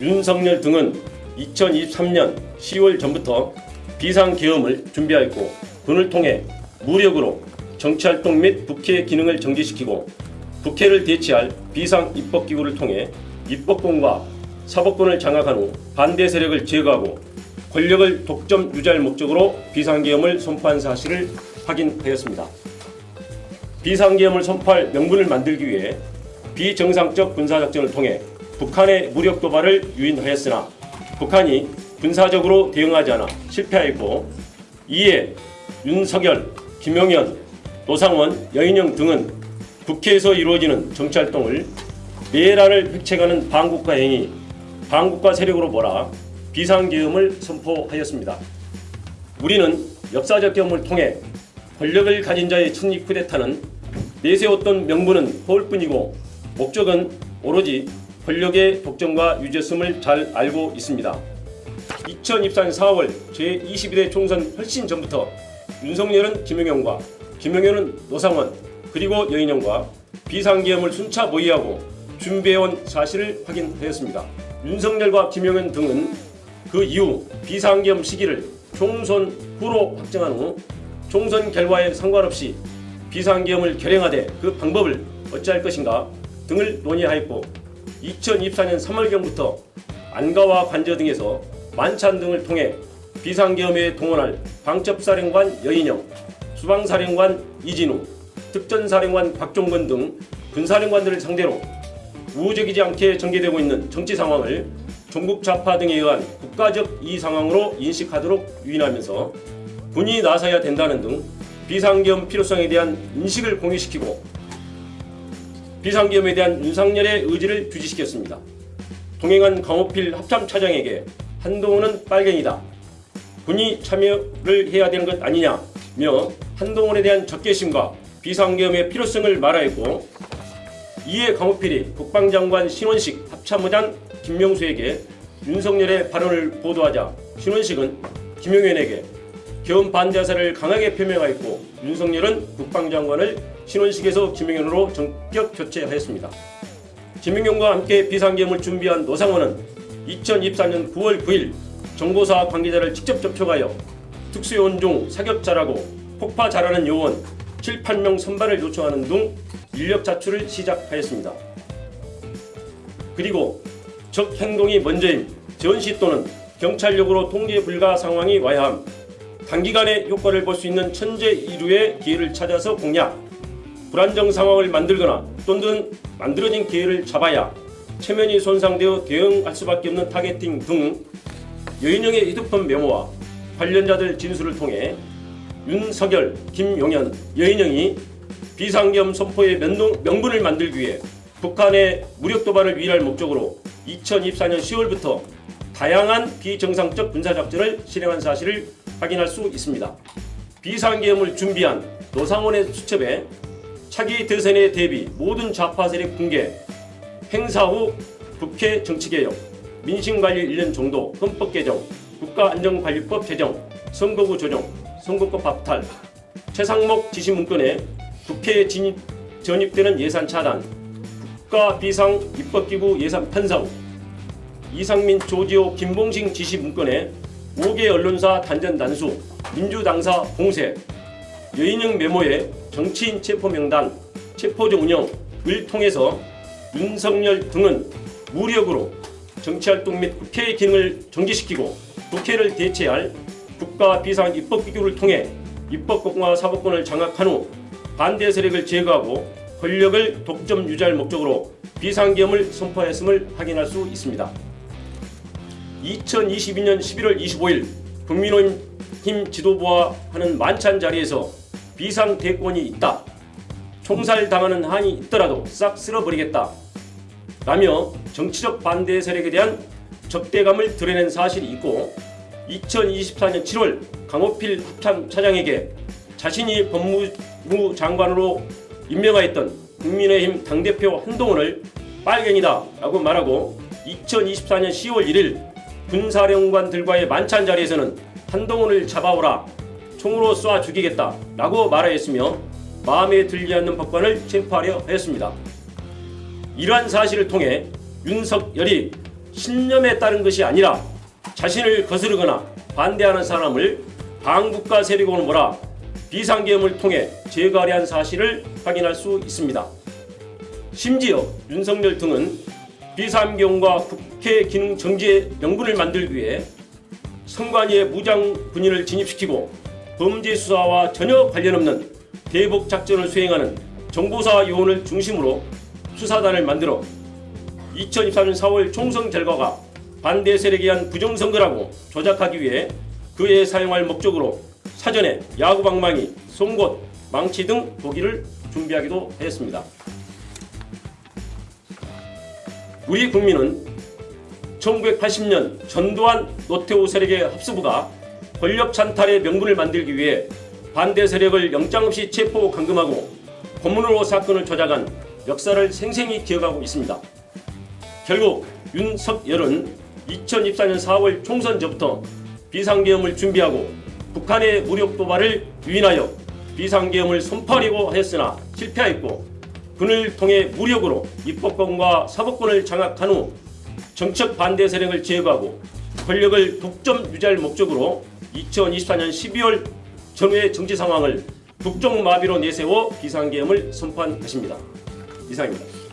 윤석열 등은 2023년 10월 전부터 비상계엄을 준비하였고 군을 통해 무력으로 정치활동 및 국회 기능을 정지시키고 국회를 대체할 비상입법기구를 통해 입법권과 사법권을 장악한 후 반대 세력을 제거하고 권력을 독점 유지할 목적으로 비상계엄을 선포한 사실을 확인하였습니다. 비상계엄을 선포할 명분을 만들기 위해 비정상적 군사작전을 통해 북한의 무력 도발을 유인하였으나 북한이 군사적으로 대응하지 않아 실패하였고, 이에 윤석열, 김용현, 노상원, 여인영 등은 국회에서 이루어지는 정치활동을 내란을 획책하는 반국가 행위, 반국가 세력으로 몰아 비상계엄을 선포하였습니다. 우리는 역사적 경험을 통해 권력을 가진 자의 측리 쿠데타는 내세웠던 명분은 허울뿐이고 목적은 오로지 권력의 독점과 유지였음을 잘 알고 있습니다. 2024년 4월 제22대 총선 훨씬 전부터 윤석열은 김용현과 김용현은 노상원 그리고 여인영과 비상계엄을 순차 모의하고 준비해온 사실을 확인하였습니다. 윤석열과 김용현 등은 그 이후 비상계엄 시기를 총선 후로 확정한 후 총선 결과에 상관없이 비상계엄을 결행하되 그 방법을 어찌할 것인가 등을 논의하였고, 2024년 3월경부터 안가와 관저 등에서 만찬 등을 통해 비상계엄에 동원할 방첩사령관 여인영, 수방사령관 이진우, 특전사령관 박종건 등 군사령관들을 상대로 우호적이지 않게 전개되고 있는 정치 상황을 종북 좌파 등에 의한 국가적 이의 상황으로 인식하도록 유인하면서 군이 나서야 된다는 등 비상계엄 필요성에 대한 인식을 공유시키고 비상계엄에 대한 윤석열의 의지를 주지시켰습니다. 동행한 강호필 합참차장에게 한동훈은 빨갱이다, 군이 참여를 해야 되는 것 아니냐며 한동훈에 대한 적개심과 비상계엄의 필요성을 말하였고, 이에 강호필이 국방장관 신원식 합참의장 김명수에게 윤석열의 발언을 보도하자 신원식은 김용현에게 계엄 반대 사를 강하게 표명하였고, 윤석열은 국방장관을 신원식에서 김용현으로 전격 교체하였습니다. 김용현과 함께 비상계엄을 준비한 노상원은 2024년 9월 9일 정보사 관계자를 직접 접촉하여 특수요원 중 사격 잘하고 폭파 잘하는 요원 7, 8명 선발을 요청하는 등 인력 자출을 시작하였습니다. 그리고 적 행동이 먼저인 전시 또는 경찰력으로 통제 불가 상황이 와야 함, 단기간에 효과를 볼 수 있는 천재일우의 기회를 찾아서 공략, 불안정 상황을 만들거나 또는 만들어진 기회를 잡아야 체면이 손상되어 대응할 수밖에 없는 타겟팅 등 여인영의 휴대폰 메모와 관련자들 진술을 통해 윤석열, 김용현, 여인영이 비상계엄 선포의 명분을 만들기 위해 북한의 무력 도발을 위할 목적으로 2024년 10월부터 다양한 비정상적 군사작전을 실행한 사실을 확인할 수 있습니다. 비상계엄을 준비한 노상원의 수첩에 차기 대선에 대비 모든 좌파 세력 붕괴, 행사 후 국회 정치개혁, 민심관리 1년 정도, 헌법 개정, 국가안전관리법 제정, 선거구 조정, 선거법 박탈, 최상목 지시문건에 국회에 전입되는 예산 차단, 국가비상입법기구 예산 편성, 이상민, 조지호, 김봉식 지시문건에 5개 언론사 단전 단수, 민주당사 봉쇄, 여인영 메모에 정치인 체포명단, 체포조 운영을 통해서 윤석열 등은 무력으로 정치활동 및 국회의 기능을 정지시키고 국회를 대체할 국가비상입법기구를 통해 입법권과 사법권을 장악한 후 반대 세력을 제거하고 권력을 독점 유지할 목적으로 비상계엄을 선포했음을 확인할 수 있습니다. 2022년 11월 25일 국민의힘 지도부와 하는 만찬 자리에서 비상대권이 있다, 총살당하는 한이 있더라도 싹 쓸어버리겠다 라며 정치적 반대 세력에 대한 적대감을 드러낸 사실이 있고, 2024년 7월 강호필 합참차장에게 자신이 법무부 장관으로 임명하였던 국민의힘 당대표 한동훈을 빨갱이다 라고 말하고, 2024년 10월 1일 군사령관들과의 만찬 자리에서는 한동훈을 잡아오라, 총으로 쏴 죽이겠다 라고 말하였으며 마음에 들지 않는 법관을 체포하려 하였습니다. 이러한 사실을 통해 윤석열이 신념에 따른 것이 아니라 자신을 거스르거나 반대하는 사람을 반국가 세력으로 몰아 비상계엄을 통해 제거하려 한 사실을 확인할 수 있습니다. 심지어 윤석열 등은 비상계엄과 국회 기능 정지의 명분을 만들기 위해 선관위에 무장 군인을 진입시키고 범죄 수사와 전혀 관련 없는 대북 작전을 수행하는 정보사 요원을 중심으로 수사단을 만들어 2024년 4월 총선 결과가 반대 세력에 의한 부정선거라고 조작하기 위해 그에 사용할 목적으로 사전에 야구방망이, 송곳, 망치 등 도기를 준비하기도 했습니다. 우리 국민은 1980년 전두환 노태우 세력의 합수부가 권력 찬탈의 명분을 만들기 위해 반대 세력을 영장 없이 체포 감금하고 고문으로 사건을 조작한 역사를 생생히 기억하고 있습니다. 결국 윤석열은 2024년 4월 총선 전부터 비상계엄을 준비하고 북한의 무력 도발을 유인하여 비상계엄을 선포하려고 했으나 실패하였고, 군을 통해 무력으로 입법권과 사법권을 장악한 후 정책 반대 세력을 제거하고 권력을 독점 유지할 목적으로 2024년 12월 전후의 정치 상황을 국정마비로 내세워 비상계엄을 선포한 것입니다. 이상입니다.